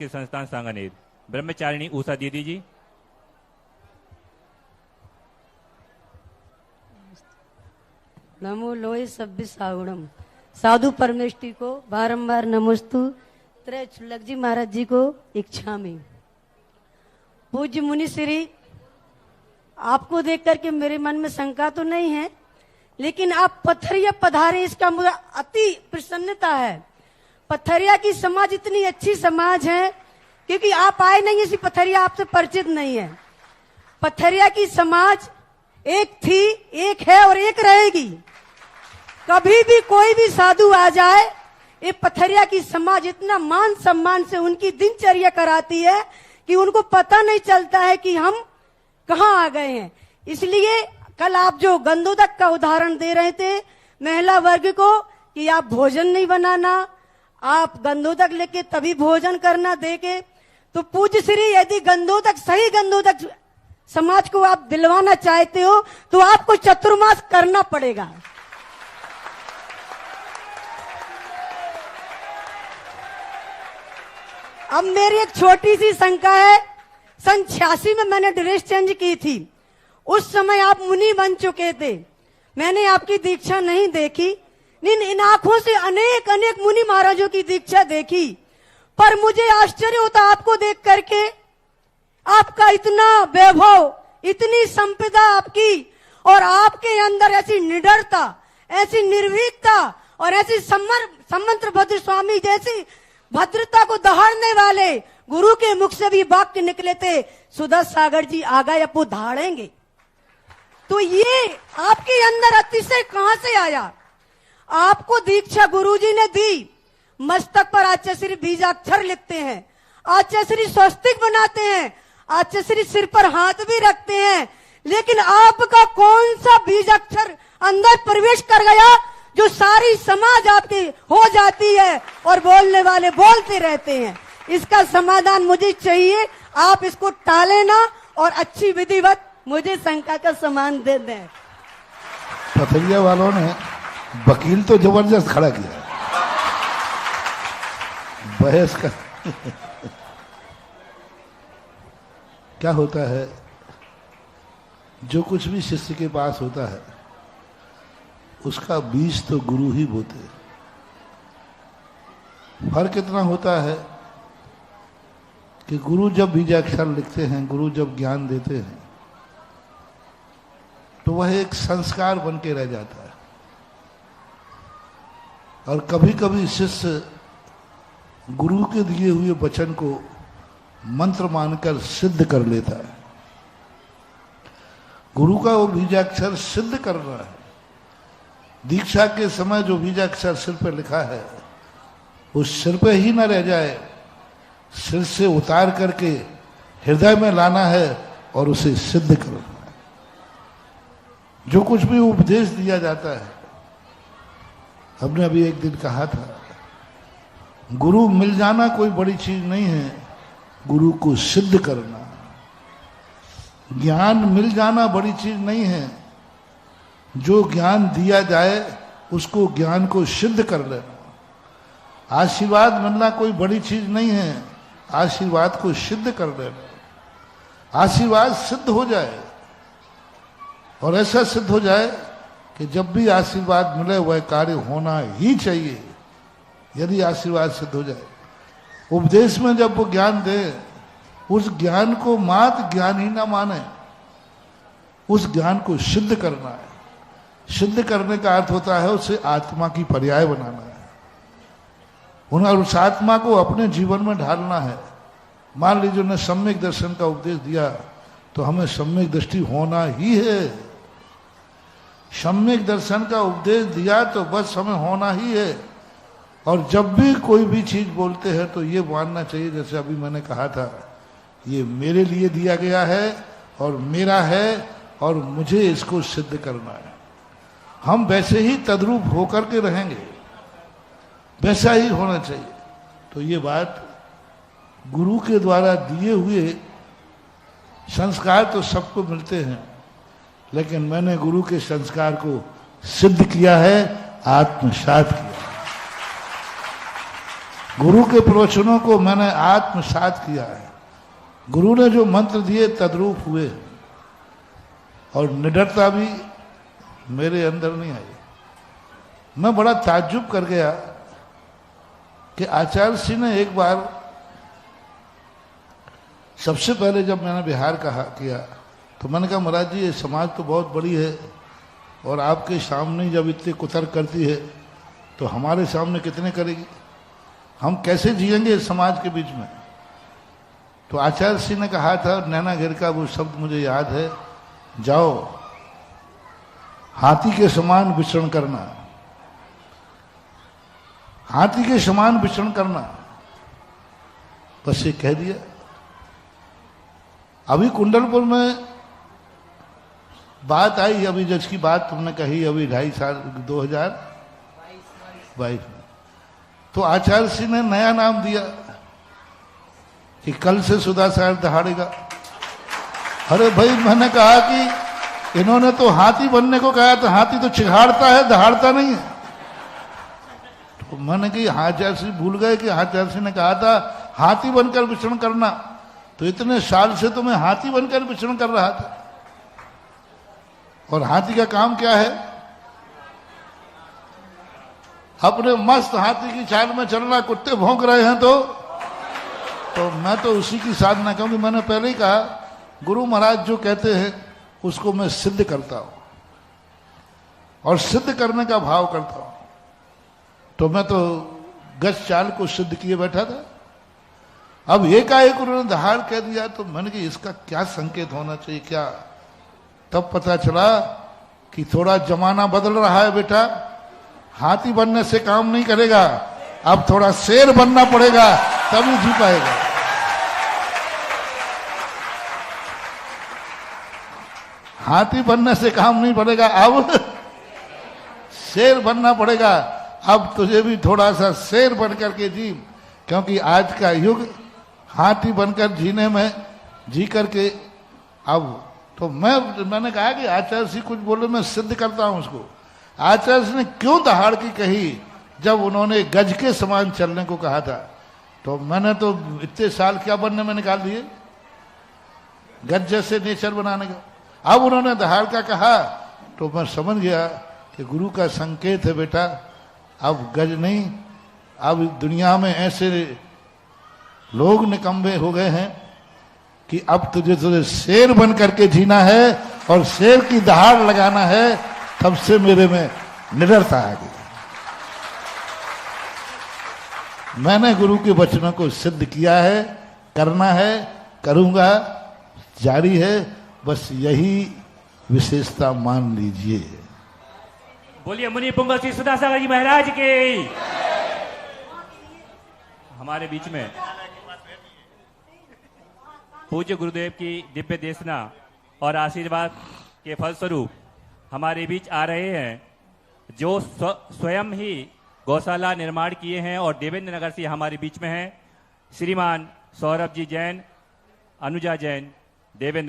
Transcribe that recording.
के संस्थान सांगानेर ब्रह्मचारिणी उषा दीदी जी। नमो लोय सभ्य सागुणम साधु परमेष्टि को बारंबार नमोस्तु त्रय चुल्लक जी महाराज जी को इच्छा में। पूज्य मुनि श्री, आपको देख करके मेरे मन में शंका तो नहीं है, लेकिन आप पथरिया पधारे इसका मुझे अति प्रसन्नता है। पथरिया की समाज इतनी अच्छी समाज है, क्योंकि आप आए नहीं इसी पथरिया आपसे परिचित नहीं है। पथरिया की समाज एक थी, एक है और एक रहेगी। कभी भी कोई भी साधु आ जाए, ये पथरिया की समाज इतना मान सम्मान से उनकी दिनचर्या कराती है कि उनको पता नहीं चलता है कि हम कहाँ आ गए हैं। इसलिए कल आप जो गंदोदक का उदाहरण दे रहे थे महिला वर्ग को कि आप भोजन नहीं बनाना, आप गंदोदक लेके तभी भोजन करना देके, तो पूज्य श्री यदि गंदोदक सही गंदोदक समाज को आप दिलवाना चाहते हो तो आपको चतुर्मास करना पड़ेगा। अब मेरी एक छोटी सी शंका है, सन 86 में मैंने ड्रेस चेंज की थी। उस समय आप मुनि बन चुके थे, मैंने आपकी दीक्षा नहीं देखी। इन आंखों से अनेक अनेक मुनि महाराजों की दीक्षा देखी, पर मुझे आश्चर्य होता आपको देख करके। आपका इतना वैभव, इतनी संपदा आपकी, और आपके अंदर ऐसी निडरता, ऐसी निर्भीकता और ऐसी समंत्र भद्र स्वामी जैसी भद्रता को दहाड़ने वाले गुरु के मुख से भी वाक्य निकले थे, सुधा सागर जी आ गए अब वो धाड़ेंगे। तो ये आपके अंदर अतिशय कहां से आया? आपको दीक्षा गुरुजी ने दी, मस्तक पर आचार्य श्री बीजाक्षर लिखते हैं, आचार्य श्री स्वस्तिक बनाते हैं, आचार्य श्री सिर पर हाथ भी रखते हैं, लेकिन आपका कौन सा बीजाक्षर अंदर प्रवेश कर गया जो सारी समाज आपकी हो जाती है और बोलने वाले बोलते रहते हैं? इसका समाधान मुझे चाहिए, आप इसको टाले ना और अच्छी विधिवत मुझे शंका का समाधान दे दें। पथरिया वालों ने वकील तो जबरदस्त खड़ा किया बहस का। क्या होता है, जो कुछ भी शिष्य के पास होता है उसका बीज तो गुरु ही बोते हैं। फर्क इतना होता है कि गुरु जब बीजाक्षर लिखते हैं, गुरु जब ज्ञान देते हैं, तो वह एक संस्कार बन के रह जाता है। और कभी कभी शिष्य गुरु के दिए हुए वचन को मंत्र मानकर सिद्ध कर लेता है। गुरु का वो बीजाक्षर सिद्ध करना है। दीक्षा के समय जो बीजाक्षर सिर पर लिखा है वो सिर पे ही न रह जाए, सिर से उतार करके हृदय में लाना है और उसे सिद्ध करना है। जो कुछ भी उपदेश दिया जाता है, हमने अभी एक दिन कहा था, गुरु मिल जाना कोई बड़ी चीज नहीं है, गुरु को सिद्ध करना। ज्ञान मिल जाना बड़ी चीज नहीं है, जो ज्ञान दिया जाए उसको ज्ञान को सिद्ध कर लेना। आशीर्वाद मिलना कोई बड़ी चीज नहीं है, आशीर्वाद को सिद्ध कर लेना। आशीर्वाद सिद्ध हो जाए, और ऐसा सिद्ध हो जाए कि जब भी आशीर्वाद मिले वह कार्य होना ही चाहिए। यदि आशीर्वाद सिद्ध हो जाए, उपदेश में जब वो ज्ञान दे, उस ज्ञान को मात्र ज्ञान ही ना माने, उस ज्ञान को सिद्ध करना है। सिद्ध करने का अर्थ होता है उसे आत्मा की पर्याय बनाना है, और उस आत्मा को अपने जीवन में ढालना है। मान लीजिए उन्हें सम्यक दर्शन का उपदेश दिया, तो हमें सम्यक दृष्टि होना ही है। सम्यक दर्शन का उपदेश दिया तो बस हमें होना ही है। और जब भी कोई भी चीज बोलते हैं तो ये मानना चाहिए, जैसे अभी मैंने कहा था, ये मेरे लिए दिया गया है और मेरा है और मुझे इसको सिद्ध करना है। हम वैसे ही तद्रूप होकर के रहेंगे, वैसा ही होना चाहिए। तो ये बात गुरु के द्वारा दिए हुए संस्कार तो सबको मिलते हैं, लेकिन मैंने गुरु के संस्कार को सिद्ध किया है, आत्मसात किया। गुरु के प्रवचनों को मैंने आत्मसात किया है। गुरु ने जो मंत्र दिए तद्रूप हुए और निडरता भी मेरे अंदर नहीं आई। मैं बड़ा ताज्जुब कर गया कि आचार्य सिंह ने एक बार, सबसे पहले जब मैंने बिहार किया तो मैंने कहा महाराज जी ये समाज तो बहुत बड़ी है और आपके सामने जब इतने कुतर करती है तो हमारे सामने कितने करेगी, हम कैसे जिएंगे इस समाज के बीच में। तो आचार्य सिंह ने कहा था, नैना घेर का वो शब्द मुझे याद है, जाओ हाथी के समान विचरण करना, हाथी के समान विचरण करना, बस ये कह दिया। अभी कुंडलपुर में बात आई, अभी जिसकी बात तुमने कही अभी 2.5 साल 2022 में, तो आचार्य सिंह ने नया नाम दिया कि कल से सुधा सागर दहाड़ेगा। अरे भाई मैंने कहा कि इन्होंने तो हाथी बनने को कहा था, हाथी तो चिघाड़ता है दहाड़ता नहीं है। तो मैंने कही आचार्य सिंह भूल गए कि आचार्य सिंह ने कहा था हाथी बनकर विचरण करना, तो इतने साल से तो मैं हाथी बनकर विचरण कर रहा था। और हाथी का काम क्या है, अपने मस्त हाथी की चाल में चलना, कुत्ते भौंक रहे हैं तो मैं तो उसी की साधना, क्योंकि मैंने पहले ही कहा गुरु महाराज जो कहते हैं उसको मैं सिद्ध करता हूं और सिद्ध करने का भाव करता हूं। तो मैं तो गज चाल को सिद्ध किए बैठा था। अब एकाएक उन्होंने दहाड़ कह दिया तो मैंने कहा इसका क्या संकेत होना चाहिए क्या। तब पता चला कि थोड़ा जमाना बदल रहा है बेटा, हाथी बनने से काम नहीं करेगा, अब थोड़ा शेर बनना पड़ेगा तभी जी पाएगा। हाथी बनने से काम नहीं पड़ेगा, अब शेर बनना पड़ेगा। अब तुझे भी थोड़ा सा शेर बन करके जी, क्योंकि आज का युग हाथी बनकर जीने में जी करके। अब तो मैंने कहा कि आचार्य सिंह कुछ बोले मैं सिद्ध करता हूं उसको। आचार्य सिंह ने क्यों दहाड़ की कही जब उन्होंने गज के समान चलने को कहा था। तो मैंने तो इतने साल क्या बनने में निकाल दिए, गज जैसे नेचर बनाने का। अब उन्होंने दहाड़ का कहा तो मैं समझ गया कि गुरु का संकेत है बेटा, अब गज नहीं, अब दुनिया में ऐसे लोग निकम्बे हो गए हैं कि अब तुझे शेर बन करके जीना है और शेर की दहाड़ लगाना है। तब से मेरे में निडरता आ गई। मैंने गुरु के वचनों को सिद्ध किया है, करना है, करूंगा, जारी है, बस यही विशेषता मान लीजिए। बोलिए मुनि पुंगव श्री सुधा सागर जी महाराज के। हमारे बीच में पूज्य गुरुदेव की दिव्य देशना और आशीर्वाद के फलस्वरूप हमारे बीच आ रहे हैं जो स्वयं ही गौशाला निर्माण किए हैं और देवेंद्र नगर से हमारे बीच में हैं श्रीमान सौरभ जी जैन, अनुजा जैन, देवेंद्र।